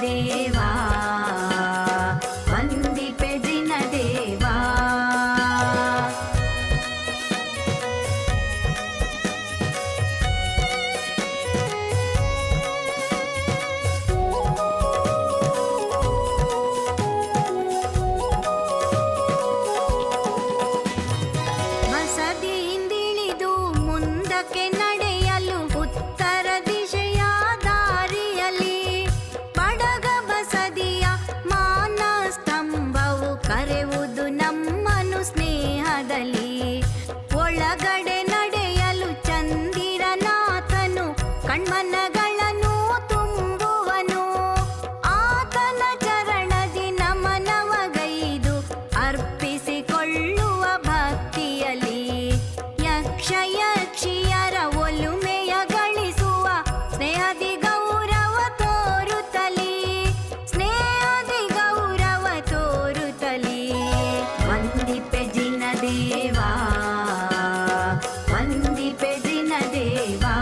ದೇವಾ ವಂದಿಪೆ ಜಿನ ದೇವಾ. ಬಸದಿಯಿಂದಿಳಿದು ಮುಂದಕ್ಕೆ ನಡೆಯಲು ಉತ್ತರ ದಿಶೆಯ ದಾರಿಯಲ್ಲಿ ಪಡಗ ಬಸದಿಯ ಮಾನ ಸ್ತಂಭವು ಕರೆಯುವುದು ನಮ್ಮನು ಸ್ನೇಹದಲ್ಲಿ. ಒಳಗಡೆ ನಡೆಯಲು ಚಂದಿರನಾಥನು ಕಣ್ಮನಗಳನ್ನು ತುಂಬುವನು. ಆತನ ಚರಣದಿ ನಮನವಗೈದು ಅರ್ಪಿಸಿಕೊಳ್ಳುವ ಭಕ್ತಿಯಲ್ಲಿ ಯಕ್ಷ ಯಕ್ಷಿಯರ ಒಲುಮೆಯ ಗಳಿಸುವ ಸ್ನೇಹದಿ ಗೌರವ ತೋರುತ್ತಲಿ, ಸ್ನೇಹದಿ ಗೌರವ ತೋರುತ್ತಲಿ. ವಂದಿಪೆ ಜಿನ ದೇವಾ ವಂದಿಪೆ ಜಿನ ದೇವಾ.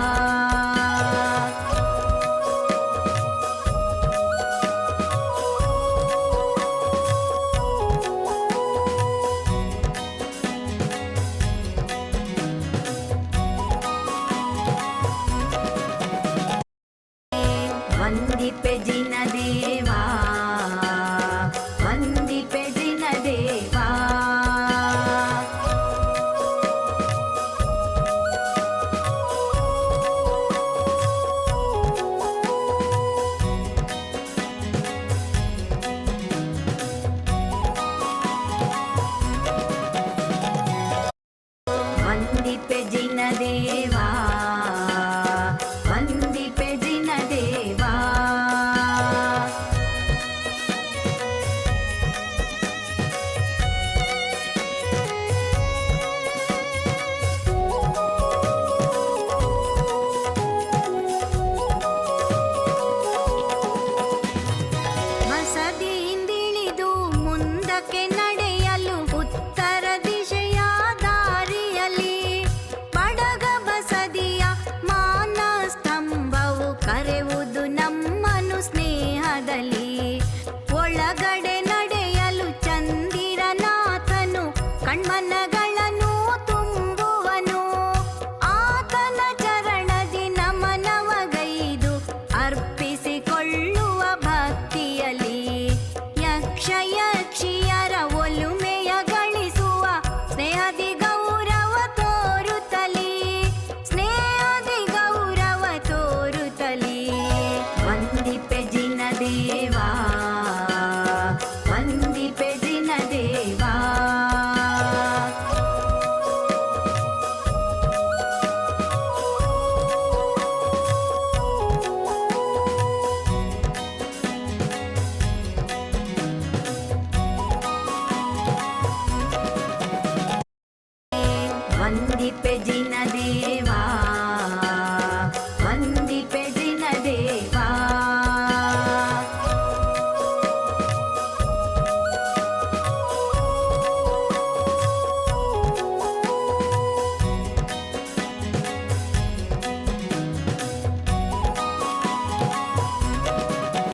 ವಂದಿಪೆ ಜಿನ ದೇವಾ ವಂದಿಪೆ ಜಿನ ದೇವಾ. ವಂದಿಪೆ ಜಿನ ದೇವಾ ವಂದಿಪೆ ಜಿನ ದೇವಾ. ಬಸದಿಯಿಂದಿಳಿದು ಮುಂದಕ್ಕೆ ನಡೆಯಲು ಉತ್ತರ ದಿಶೆಯ ದಾರಿಯಲ್ಲಿ ಪಡಗ ಬಸದಿಯ ಮಾನ ಸ್ತಂಭವು ಕರೆಯುವುದು ನಮ್ಮನು ಸ್ನೇಹದಲ್ಲಿ. ಒಳಗಡೆ ನಡೆಯಲು ಚಂದಿರನಾಥನು ಕಣ್ಮನಗಳನ್ನು ತುಂಬುವನು. ಆತನ ಚರಣದಿ ನಮನವಗೈದು ಅರ್ಪಿಸಿಕೊಳ್ಳುವ ಭಕ್ತಿಯಲ್ಲಿ ಯಕ್ಷ ಯಕ್ಷಿಯರ ಒಲುಮೆಯ ಗಳಿಸುವ ಸ್ನೇಹದಿ ಗೌರವ ತೋರುತ್ತಲಿ, ಸ್ನೇಹದಿ ಗೌರವ ತೋರುತ್ತಲಿ. ವಂದಿಪೆ ಜಿನ ದೇವಾ ವಂದಿಪೆ ಜಿನ ದೇವಾ. ವಂದಿಪೆ ಜಿನ